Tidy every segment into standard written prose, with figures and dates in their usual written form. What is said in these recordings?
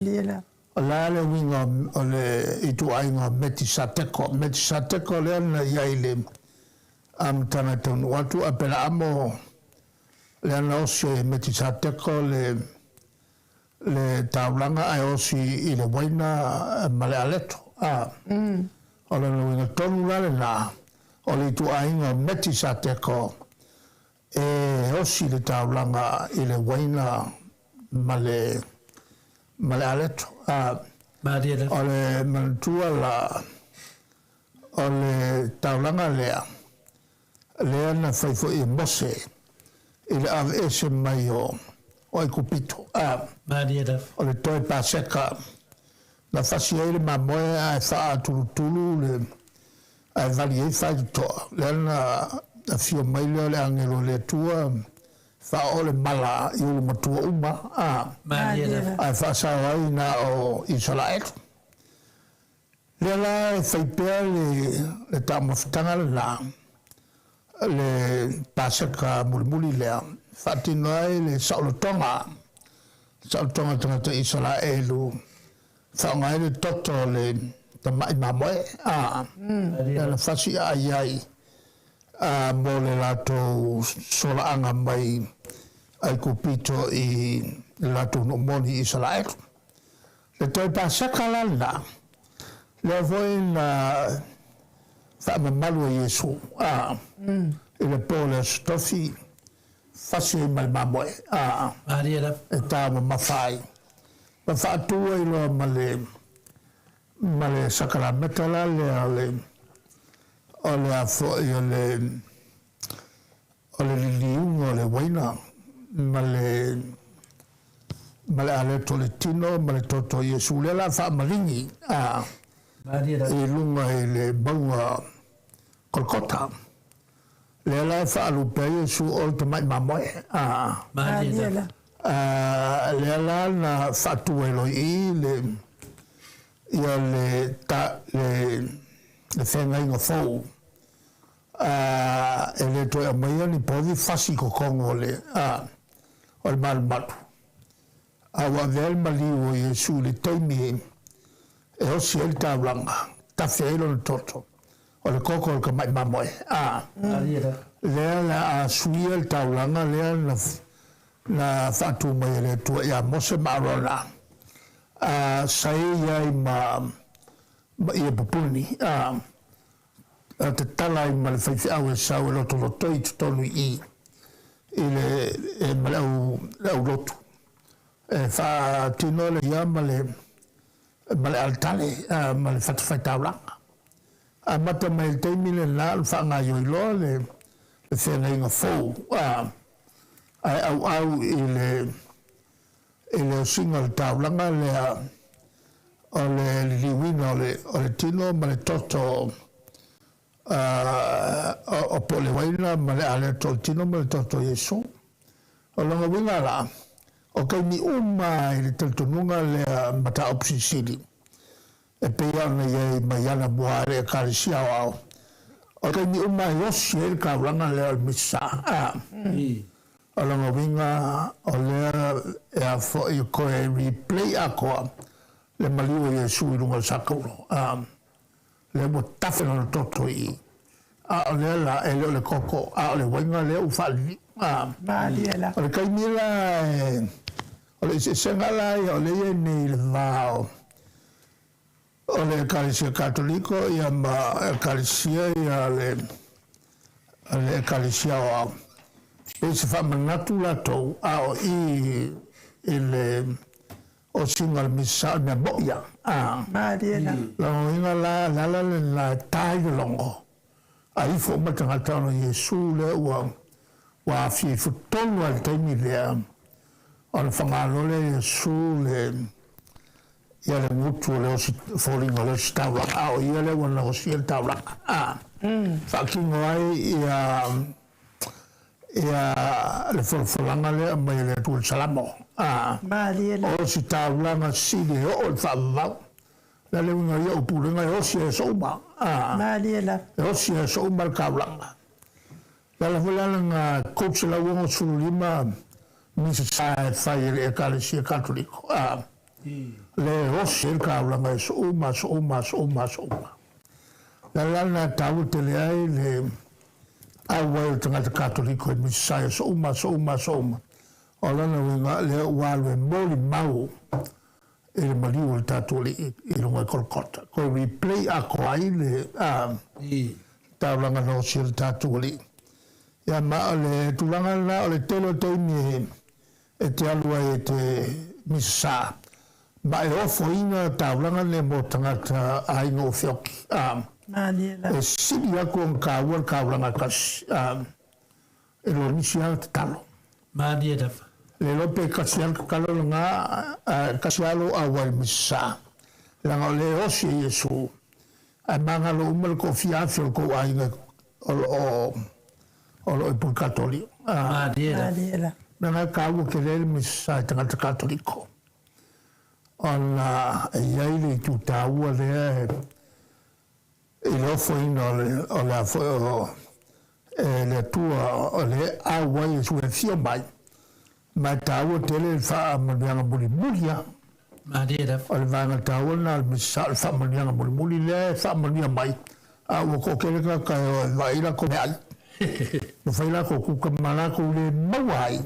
Liela. La le winga ole itu ainga meti sateko le na yaile am tana ton watu apela amo le na osi meti sateko le taulanga ai osi i le waina male aleto ole no winga tonu la na ole itu ainga meti sateko osi le taulanga i le waina male aleto ole mantua la ole taulanga lea na faifo i mose i le ave ese mai o i kupito ole toi paseka na fasi ele mamoe a faa tulutulu le a vali e fai toa lea na fio mai leo le angelo le tua fa ole mala i ulu matua uma a fa sawai na o Israel le la faipea le tamafutanga le pasaka mulmuli lea fatinoai le saulotonga tangata Israelu whaongai le toto le tamai mamoe le la fasi ai mo le lato solaanga mai ai kupito i lato no moni Israel. Le toi pasaka lana le voi na whaamamalu a Yesu i le pole stofi fasi i malmamoe e tāma mawhai. Ma whaatua i loa male sakarameta la ole a foi ole liunga ole waina male ale toletino male toto Yesu le la fa maringi e lunga e le baua kolkota le la fa lupe Yesu ole tamai mamoe le la na fatu eloi le whenga inga fau e le toi a maia ni povi fasi ko kongo le o le malmatu a wa vel maliu o Yesu le taimi e osi el taulanga ta feilo le toto o le koko ka mai mamoe le la a suia el taulanga le na fatu mai le tua ia mose marona sai ia ia popuni te tala i male whaifi au e sau e loto loto i tutonu i le male au loto wha tino le ia male altale male whatawhai tauranga mata mai il teimi le nā wha ngā yoi loa le whenga inga fōu ai au i le singa le tauranga o le liwina o le tino ma le toto o po le waina ma le ale to tino ma le toto Yesu o longa winga la o kai ni uma i le teltonunga le mata opsisili e pea na ye mayana buare e karisia wao o kai ni uma i osi e ka ranga le al misa o longa winga o le e a fo i koe replay a koa le maliu Yesu i runga sakaulo le mo tafena no toto i o le la e le koko le wainga le ufali o le kaimila o le sengala o le ni le vao o le ekalisia katoliko ia ma ekalisia ia le ekalisia o e se fa manatu la tou o i le o singal misa na boya inga la tai longo ai fo matanga tano Yesu le wa fi futonu al taimi le on fangalo le Yesu le ia le mutu le osi falling le stawa ia le wana osi el tawa fa kingo ai ia le folanga le mai le tu salamo o si taulanga sili o le whaavau la le unga ia upurenga e osi e souma e osi e souma le kaulanga la la fulanga coach la uongo sulima misa sa fai e kalisia katoliko le osi ka ulanga so uma la lana tau te le ai le awa o tangata katoliko e misaya so uma o lana winga le walu e moli mau e le maliu le tatu li i runga kolkota ko replay a koai le tau langa no si le tatu li ia ma le tulanga na o le telo teimi e te alua e te misa ma e ofo ina taulanga le mo tangata ainga o whioki e siri ako ang kaulanga kasi e lo nisi ang talo le lope kasi ang kakalo nga kasi alo awal misa langa o le osi Yesu a mga lo umal ko fiafil ko ainga o lo ipun katoliko nanga kawu ke le misa tangata katoliko ona iai le tutaua lea e lofo ina o le afo le atua o le aua i su e fia mai ma taua tele faa manianga mulimulia o le vanga taua na le misa faa manianga mulimuli le faa mania mai a ua kokele ka vaila ko ai no faila ko kuka malako le mawai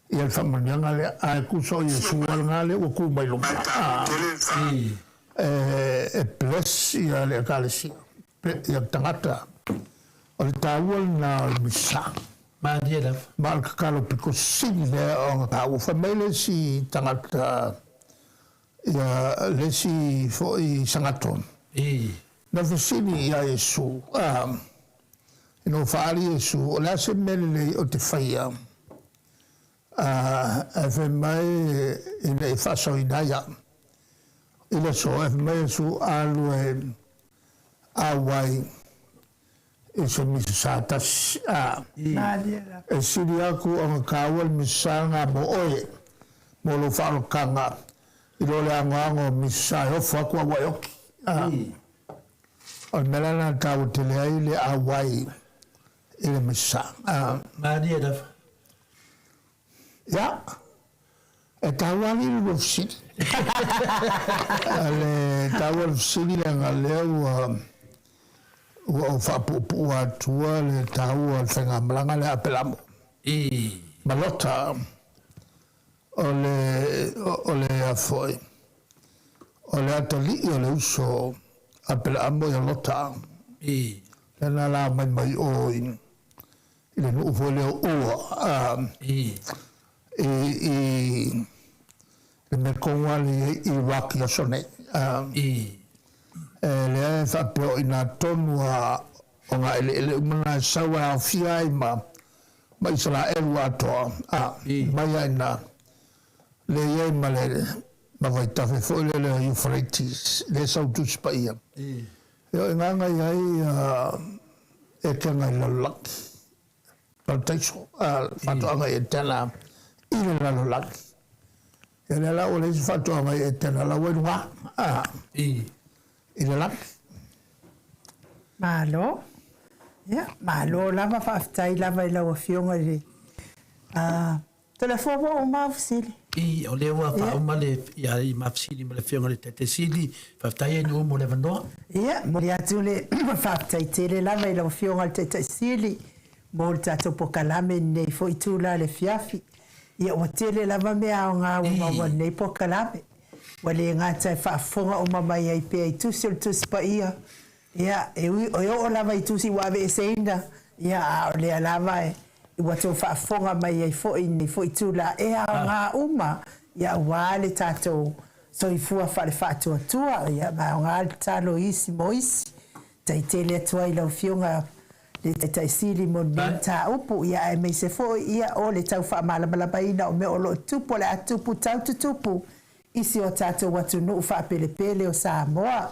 ia le whamanianga le a kuso i sual ngā le o ku mai longa. E ples ia le akalesi, ia tangata. O le tāual nā le misa. Ma al kakalo piko sini le o ngā tāu. Whamele si tangata ia le si fo i sangaton. Na whasini ia Yesu. Ino whaari Yesu. O le ase mele le o te whaia. Efe mai ina I whasau inaya. Ina so efe mai su alu e awai e se misa sātas. E siri aku o ngā kāwal misanga mo oe. Mo lo whalokanga. Ilo le angoango misa e ofu aku awai oki. O melana tau te lea le awai ile misa. Maria da. Ja, e tawali lo fsini. Ale tawali fsini nga leo o fapupu atua le taua whenga malanga le apelamo. Malota o le afoi. O le atali o le uso apelamo ya lota. Lena la mai oin. Ile no ufo leo ua. Le me konga le Iraq ya sone. Le fa peo ina tonu a onga ele umana sawa a fiai ma Israel watoa. Maya ina le ye ma le ma vai tafe fo le Euphrates le sautus pa ia. Yo nganga yai e kenga la lak. Paltaiso fato anga e tena ile la laki. Ele la o le fato anga e tena la wenwa. Ile laki. Malo. Ya, malo lava faftai lava ila o fionga le. Telefone o mafsili. O le wa fa o male ya I mafsili male fionga le tete sili faftai no mo le vando. Ya, mo ya tule faftai tele lava ila o fionga le tete sili. Mo tato po kalame nei fo itula le fiafi. Ia o tele lava mea o ngā umawa nei po kalame. Wale ngā tai whaafonga o mamai ai pia I tusi o tusi pa ia. Ia, o yo o lava I tusi wawe e seina. Ia, o lea lava e. I wato whaafonga mai ai fo I nei fo itula. Ea o ngā uma. Ia, wale tato so I fua whare whaatua tua. Ia, ma o ngā talo isi mo isi. Tai tele atua I lau fionga le tai sili mo nenta upu ia e me se fo ia o le tau fa mala mala baina o me o lo tupu le atupu tau tupu isi o tato watu no fa pele pele o Samoa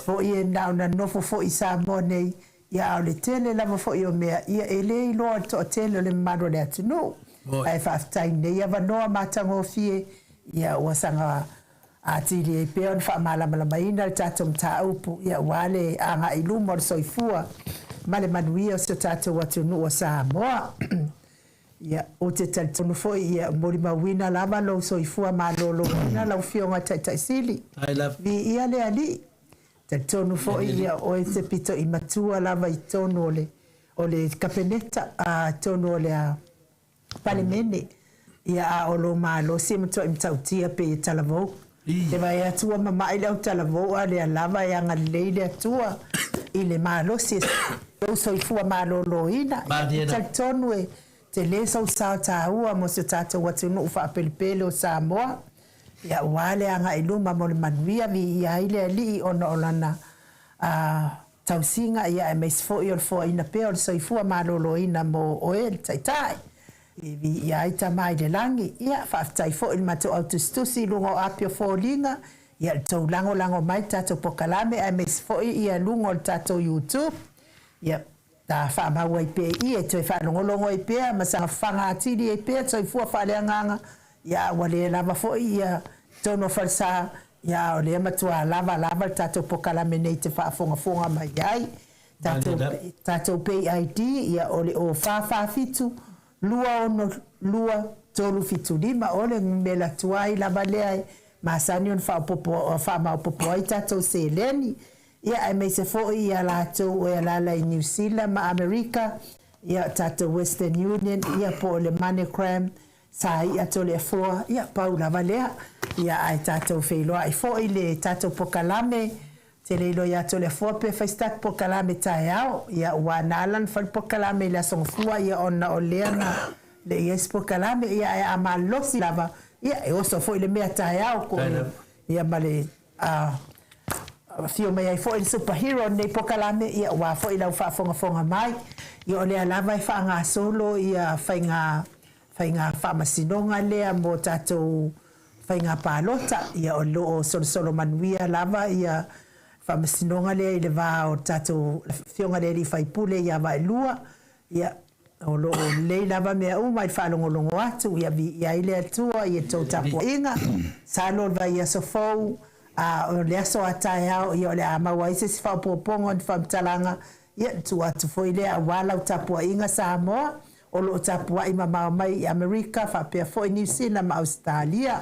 fo ia na na no fo I Samoa nei ia o le tele lava fo ia me ia ele lo to tele le maro le atu no ai fa tai nei ia va no matango fie ia o sanga atili e pe on fa mala mala baina tato mta upu ia wale anga ilumo soifua male manuia o se tato watu no o Samoa. ia o te talitonu foʻi ia moli mauina lava lou soifua malōlōina lau fioga taʻitaʻisili viia le alii talitonu foʻi ia o se pito i matua lava i tonu o le kapeneta a tonu o le a palemene ia a o lo malosi matua i matautia pe i talavou te vai atua mamaʻi le au talavou a le alava e agalelei le atua i le malosi lou soifua malōlōina talitonu e te lē sausao tāua mo se tatou atunuu faapelepele o Samoa ia ua le agaʻi luma mo le manuia viia ai le alii ona o lana tausiga ia e maisi foʻi o le foaina pea o le soifua malōlōina mo oe le taʻitaʻi viia ai tamā i le lagi ia faafetai foʻi le matou autusitusi luga o api o foliga ia le tou lagolago mai tatou pokalame ae maisi foʻi ia luga o le tatou YouTube ia ta faamaua i pea i e toe faalogologo i pea ma sagafafaga atili ai pea soifua faaleagaga ia ua lē lava foʻi ia tonu o falesa ia o lea matua lava le tatou pokalame nei te faafogafoga mai ai tatou pei ID ia o le o fafafitu lua ono lua tolu fitu lima o le mela tuai lava lea masani ona faamaopopo ai tatou seleni ia e meise foʻi ia latou o alala i New Zealand ma Amerika ia tatou Western Union ia po o le MoneyGram sa ia tole foa ia pau lava lea ia ai tatou feiloaʻi foʻi le tatou pokalame te leilo ia tole foa pe faistat pokalame taeao ia ua na ala fal pokalame i le asogofua ia ona o lea na le ies pokalame ia e amalosi lava ia e oso foʻi le mea taeao ko ia ma le fio mai ai foʻi le superhero nei pokalame ia ua foʻi lau faafogafoga mai ia o lea lava e faagasolo ia faiga faamasinoga lea mo tatou faiga palota ia o loo solosolo manuia lava ia faamasinoga lea i le va o tatou fioga lea li faipule ia vaelua ia o loo lei lava mea uma i faalogologo atu ia viia ai le atua ia tou tapuaʻiga sa lo le vaia sofou o le aso a taeao ia o le a maua i se si faaopoopoga o ni faamatalaga ia tu atu foi lea auā lau tapuaʻiga Samoa o loo tapuaʻi mamao mai i Amerika faapea foʻi New Zealand ma Australia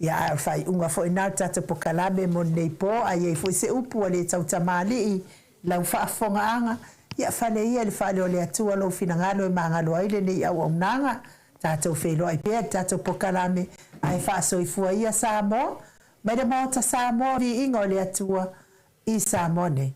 ia a faiʻuga foʻi na o tatou pokalame mo lenei po aiai foʻi se upu o le tautamālii lau faafogaaga ia faleia le faaleole atua lou finagalo e magalo ai lenei auaunaga tatou feiloaʻi pea le tatou pokalame ae faasoifua ia Samoa mai le Maota Samoa viiga o le atua i Samoa nei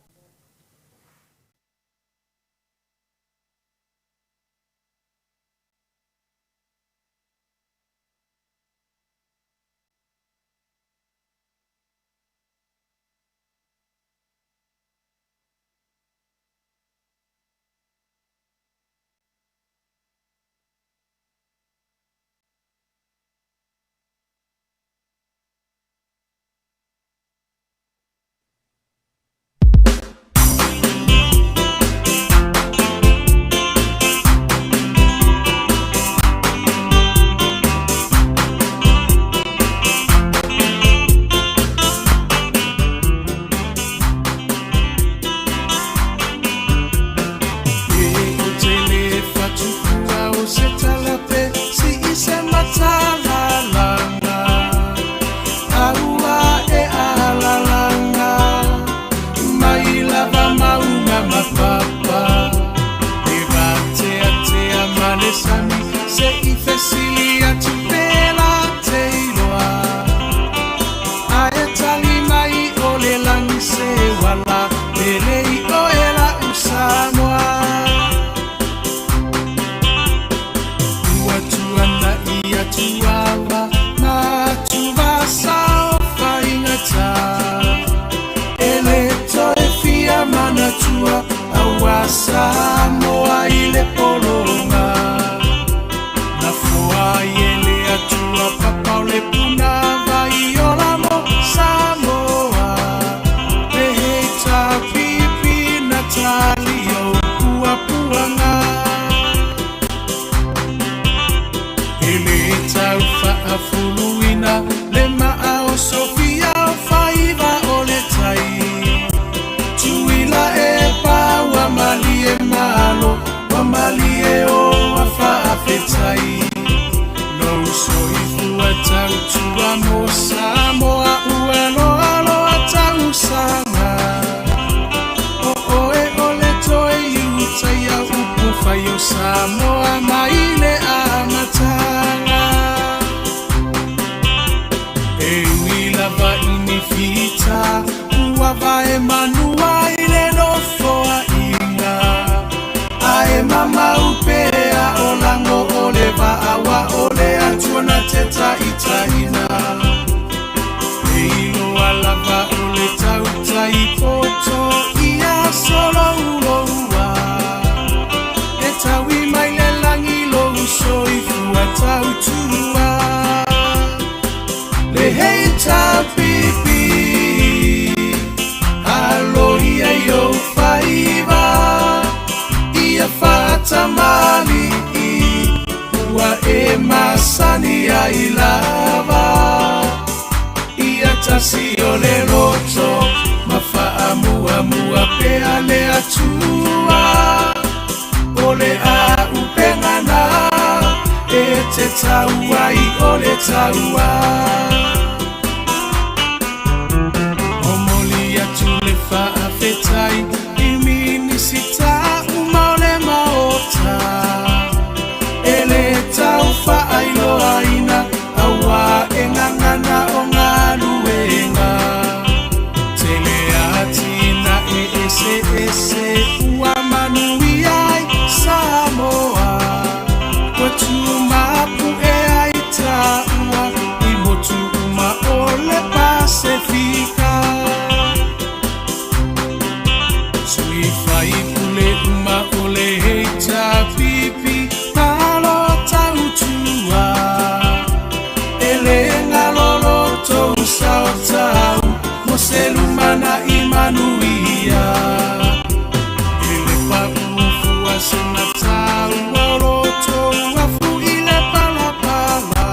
lava inifita uava e manua ile nofoa inga ae mama upea olango oleva awa ole Atua na teta itaina eilo alava ole tauta ipoto ia solo uloua etawi maile langi lo uso ifua tautua le heita pipi alo ia yo faiva ia fata mali ua e masani a ilava ia tasi o le roto mafaa mua mua pea le Atua ole a upengana e te taua i ole taua omoli atu le faafetai i minisita uma ole maota ele tau faailoa ina aua e ngangana o ngā luenga tele atina e ese ua manui ai Samoa watu mapu e aita ua i motu uma ole Pasifika sui fai kule uma ole heita pipi malo tautua ele ngalolo tou sao tau moselumana imanuia ele paufu asena tau oloto wafu ile palapala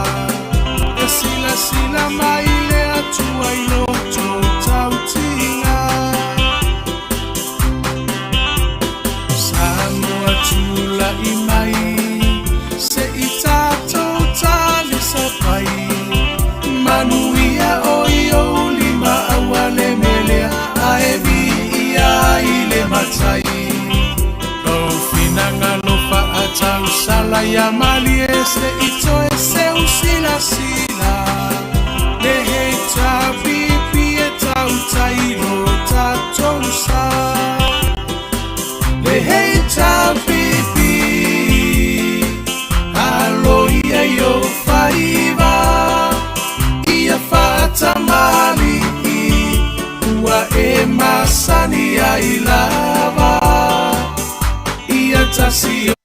esila maile Atua iloto tautinga Samoa tula imai se itato tali sapai manuia oio lima awale melea aevi ia ile matai lo finanga lo fa atau sala ya mali ese ito ese usila sila le heita pipi e tau tailo tatosa le heita pipi alo ia yo faiva ia fata mali ua e masani a ilava ia tasi